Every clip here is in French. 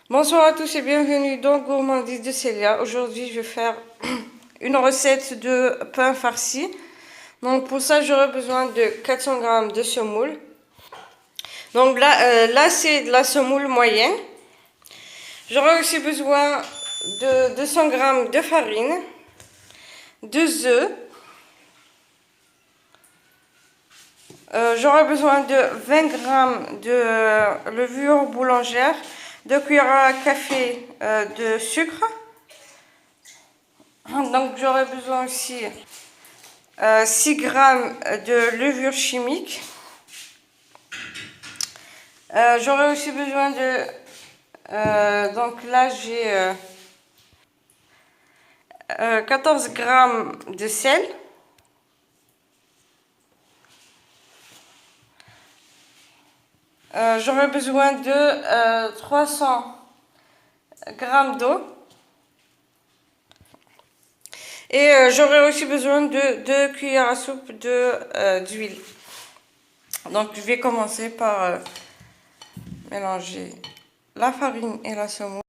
Bonsoir à tous et bienvenue dans Gourmandise de Célia. Aujourd'hui, je vais faire une recette de pain farci. Donc pour ça, j'aurai besoin de 400 g de semoule. Donc là c'est de la semoule moyenne. J'aurai aussi besoin de 200 g de farine, 2 œufs. J'aurai besoin de 20 g de levure boulangère, 2 cuillères à café de sucre. Donc j'aurai besoin aussi 6 g de levure chimique. J'aurai aussi besoin de... donc là j'ai 14 g de sel. J'aurai besoin de 300 g d'eau. Et j'aurai aussi besoin de 2 cuillères à soupe d'huile. Donc je vais commencer par mélanger la farine et la semoule.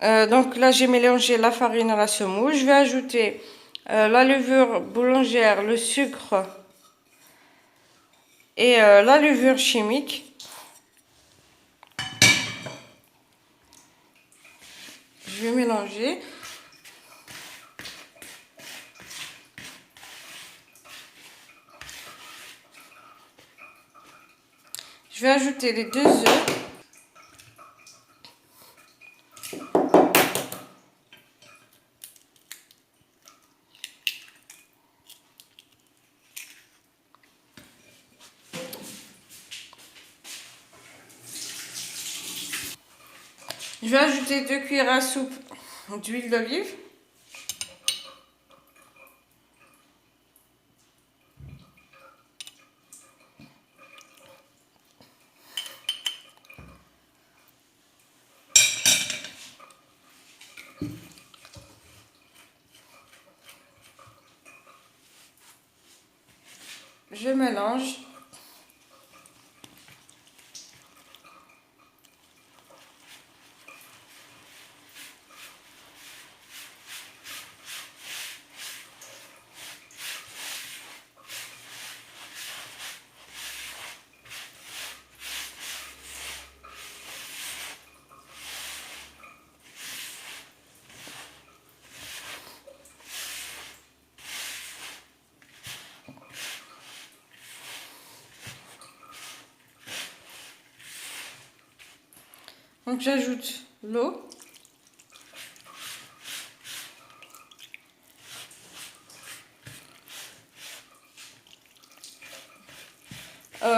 Donc là j'ai mélangé la farine à la semoule. Je vais ajouter la levure boulangère, le sucre et la levure chimique. Je vais mélanger. Je vais ajouter les 2 œufs. Je vais ajouter 2 cuillères à soupe d'huile d'olive. Je mélange. Donc j'ajoute l'eau.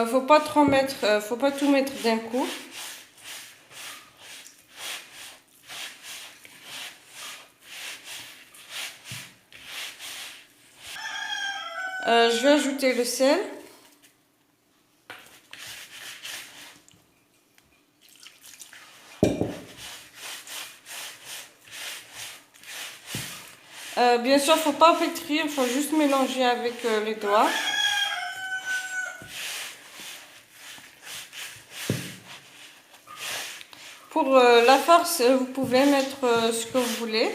Faut pas trop mettre, faut pas tout mettre d'un coup. Je vais ajouter le sel. Bien sûr, faut pas pétrir, faut juste mélanger avec les doigts. Pour la farce, vous pouvez mettre ce que vous voulez.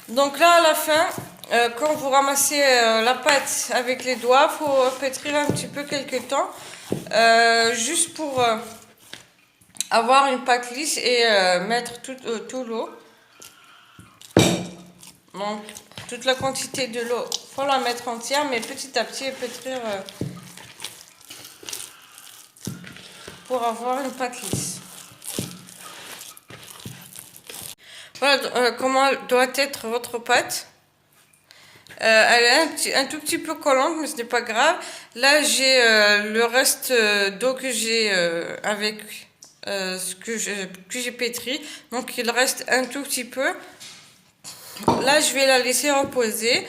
Donc là, à la fin, quand vous ramassez la pâte avec les doigts, il faut pétrir un petit peu quelques temps, juste pour avoir une pâte lisse et mettre tout l'eau. Donc, toute la quantité de l'eau, il faut la mettre entière, mais petit à petit, pétrir pour avoir une pâte lisse. Voilà comment doit être votre pâte. Elle est un tout petit peu collante, mais ce n'est pas grave. Là, j'ai le reste d'eau que j'ai avec ce que j'ai pétri. Donc, il reste un tout petit peu. Là, je vais la laisser reposer.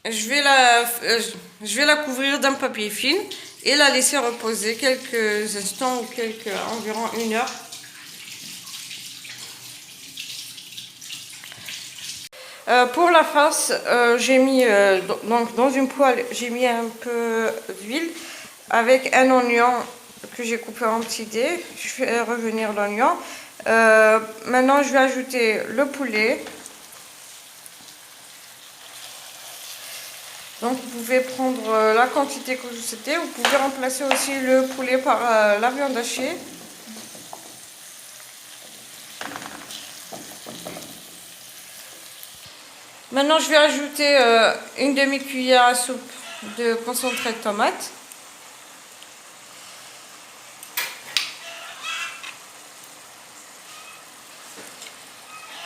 Je vais la couvrir d'un papier film et la laisser reposer quelques instants ou environ 1 heure. Pour la farce, j'ai mis donc dans une poêle, j'ai mis un peu d'huile avec un oignon que j'ai coupé en petits dés. Je fais revenir l'oignon. Maintenant, je vais ajouter le poulet. Donc, vous pouvez prendre la quantité que vous souhaitez. Vous pouvez remplacer aussi le poulet par la viande hachée. Maintenant, je vais ajouter une demi-cuillère à soupe de concentré de tomate.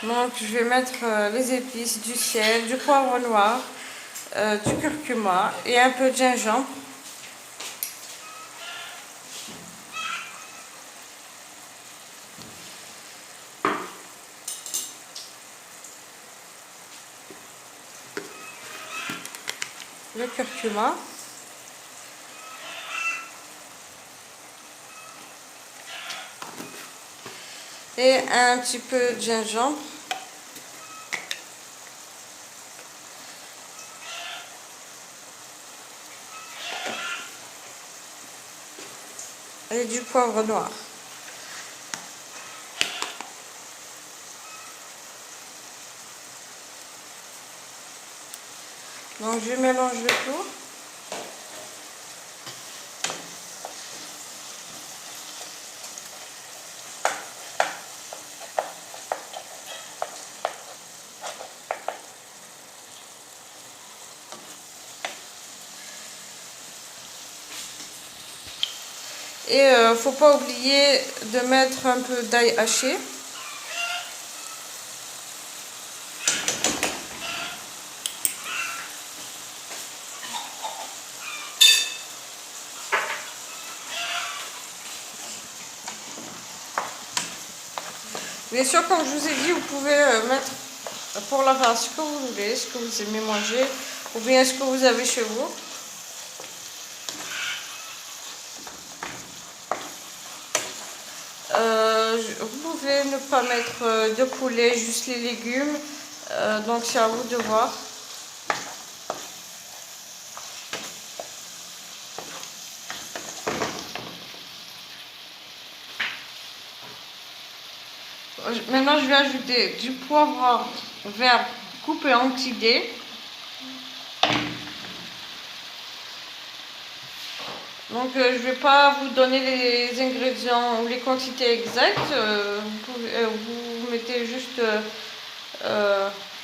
Donc, je vais mettre les épices, du sel, du poivre noir, du curcuma et un peu de gingembre. Le curcuma. Et un petit peu de gingembre. Et du poivre noir. Donc je mélange le tout. Et faut pas oublier de mettre un peu d'ail haché. Bien sûr, comme je vous ai dit, vous pouvez mettre pour la farce ce que vous voulez, ce que vous aimez manger, ou bien ce que vous avez chez vous. Vous pouvez ne pas mettre de poulet, juste les légumes. Donc c'est à vous de voir. Maintenant, je vais ajouter du poivre vert coupé en petits dés. Donc, je ne vais pas vous donner les ingrédients ou les quantités exactes. Vous mettez juste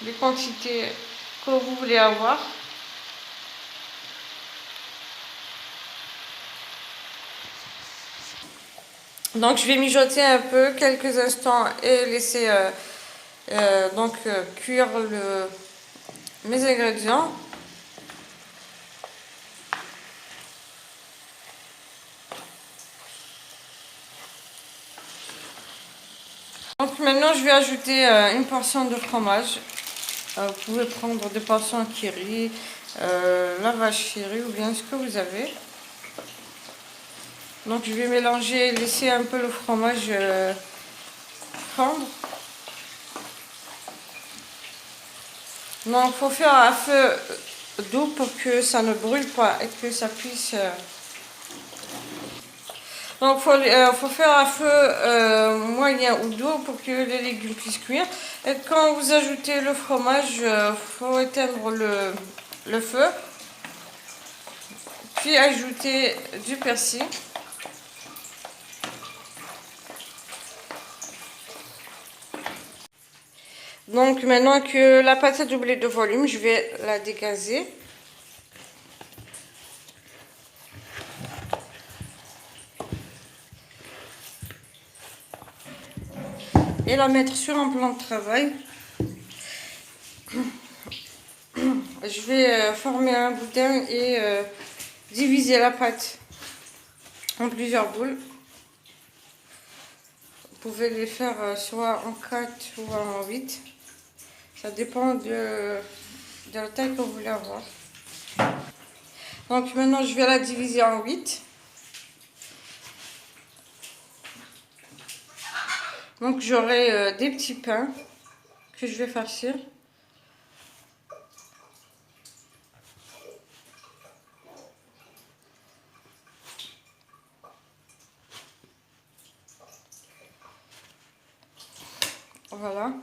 les quantités que vous voulez avoir. Donc, je vais mijoter un peu quelques instants et laisser cuire mes ingrédients. Donc maintenant je vais ajouter une portion de fromage. Vous pouvez prendre des portions qui rit, la vache qui rit ou bien ce que vous avez. Donc je vais mélanger, laisser un peu le fromage fondre. Donc il faut faire à feu doux pour que ça ne brûle pas et que ça puisse... Donc faut faire à feu moyen ou doux pour que les légumes puissent cuire. Et quand vous ajoutez le fromage, faut éteindre le feu. Puis ajouter du persil. Donc maintenant que la pâte a doublé de volume, je vais la dégazer. et la mettre sur un plan de travail. Je vais former un boudin et diviser la pâte en plusieurs boules. Vous pouvez les faire soit en 4 ou en 8. Ça dépend de la taille que vous voulez avoir. Donc maintenant je vais la diviser en 8. Donc j'aurai des petits pains que je vais farcir. Voilà.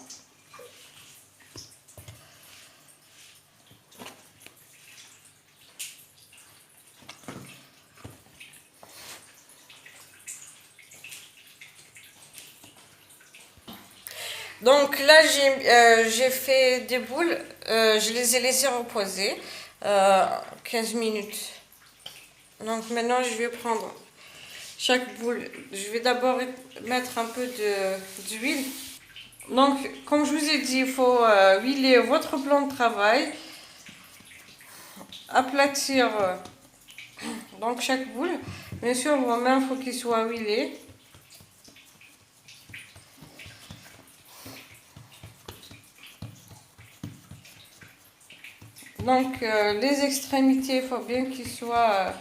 Donc là, j'ai fait des boules, je les ai laissées reposer 15 minutes. Donc maintenant, je vais prendre chaque boule. Je vais d'abord mettre un peu d'huile. Donc, comme je vous ai dit, il faut huiler votre plan de travail, aplatir donc chaque boule. Bien sûr, vos mains, il faut qu'ils soient huilés. Donc les extrémités, il faut bien qu'ils soient,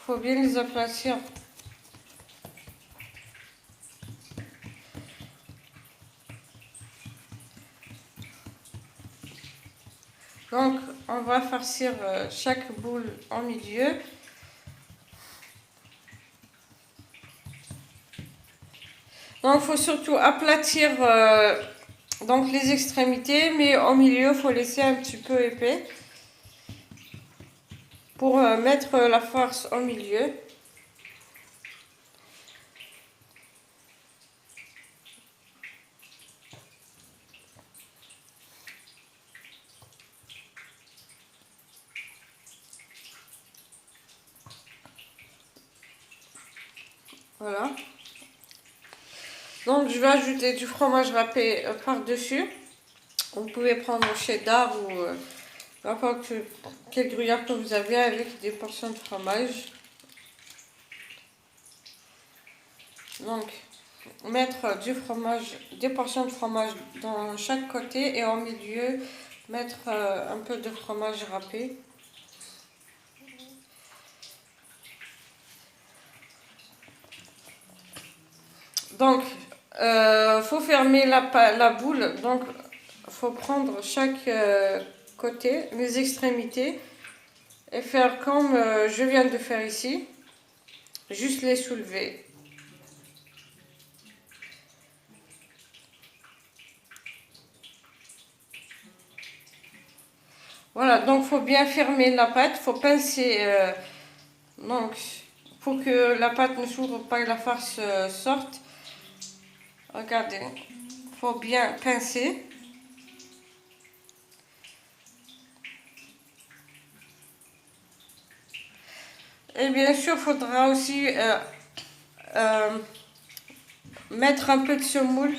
faut bien les aplatir. Donc on va farcir chaque boule en milieu. Donc il faut surtout aplatir donc les extrémités, mais au milieu, il faut laisser un petit peu épais pour mettre la farce au milieu. Voilà. Donc je vais ajouter du fromage râpé par-dessus. Vous pouvez prendre cheddar ou n'importe quel gruyère que vous avez avec des portions de fromage. Donc mettre du fromage, des portions de fromage dans chaque côté et au milieu mettre un peu de fromage râpé. Donc faut fermer la boule. Donc faut prendre chaque côté, les extrémités et faire comme je viens de faire ici, juste les soulever. Voilà, donc faut bien fermer la pâte, faut pincer, donc pour que la pâte ne s'ouvre pas et la farce sorte. Regardez, faut bien pincer. Et bien sûr, il faudra aussi mettre un peu de semoule.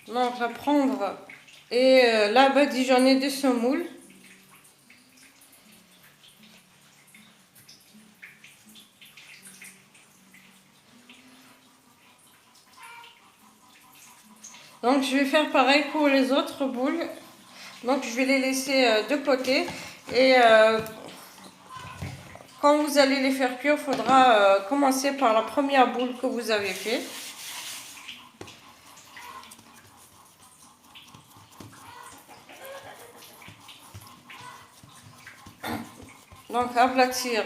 Donc, on va prendre et là badigeonner de semoule. Donc, je vais faire pareil pour les autres boules. Donc, je vais les laisser de côté. Et quand vous allez les faire cuire, il faudra commencer par la première boule que vous avez fait. Donc, aplatir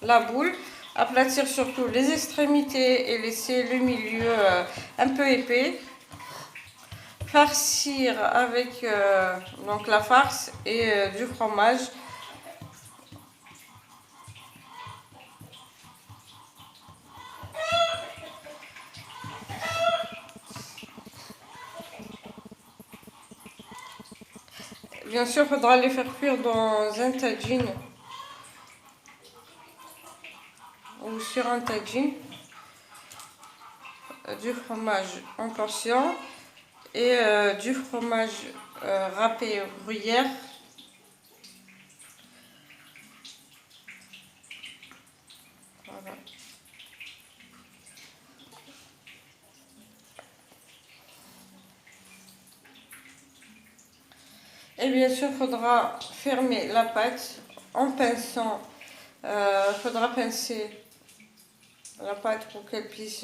la boule, aplatir surtout les extrémités et laisser le milieu un peu épais. Farcir avec donc la farce et du fromage. Bien sûr, il faudra les faire cuire dans un tagine ou sur un tagine. Du fromage en portion et du fromage râpé gruyère. Voilà. Et bien sûr, il faudra fermer la pâte en pinçant. Il faudra pincer la pâte pour qu'elle puisse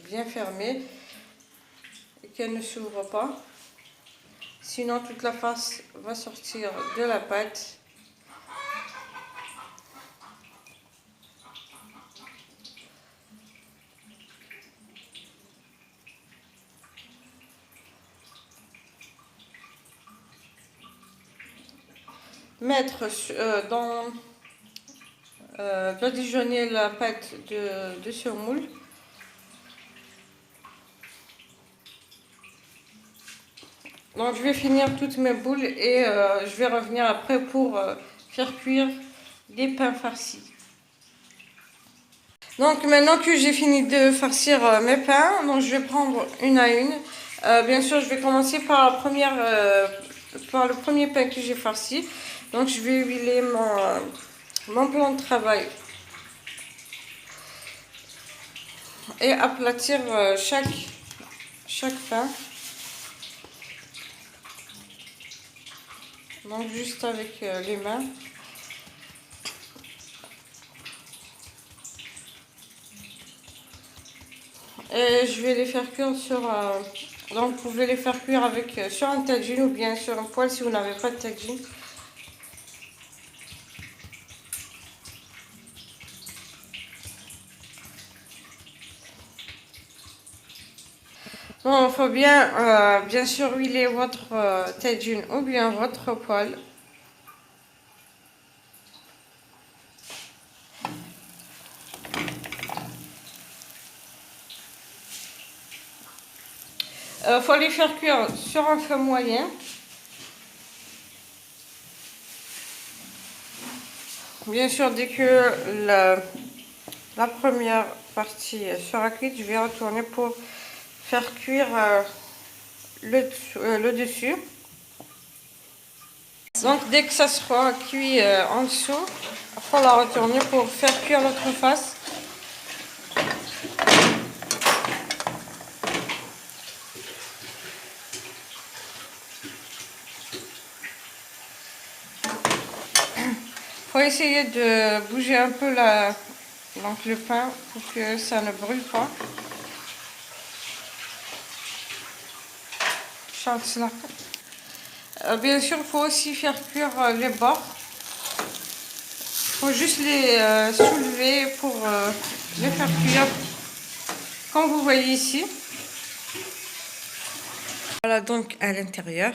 bien fermer et qu'elle ne s'ouvre pas. Sinon, toute la face va sortir de la pâte. Mettre dans badigeonner la pâte de ce moule. Donc je vais finir toutes mes boules et je vais revenir après pour faire cuire les pains farcis. Donc maintenant que j'ai fini de farcir mes pains, donc je vais prendre une à une. Bien sûr, je vais commencer par le premier pain que j'ai farci. Donc je vais huiler mon plan de travail et aplatir chaque pain. Donc juste avec les mains. Et je vais les faire cuire sur... donc vous pouvez les faire cuire sur un tagine ou bien sur un poêle si vous n'avez pas de tagine. Bon, il faut bien sûr huiler votre tagine ou bien votre poêle. Il faut les faire cuire sur un feu moyen. Bien sûr, dès que la première partie sera cuite, je vais retourner pour faire cuire le dessus. Donc dès que ça sera cuit en dessous, il faut la retourner pour faire cuire l'autre face. Faut essayer de bouger un peu donc le pain pour que ça ne brûle pas. Bien sûr, il faut aussi faire cuire les bords. Il faut juste les soulever pour les faire cuire, comme vous voyez ici. Voilà donc à l'intérieur.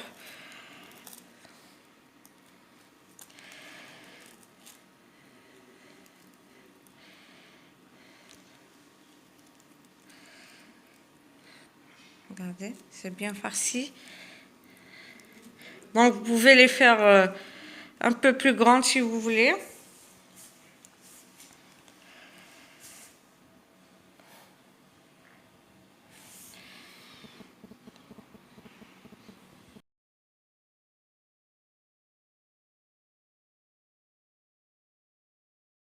Regardez, c'est bien farci. Donc vous pouvez les faire un peu plus grandes si vous voulez.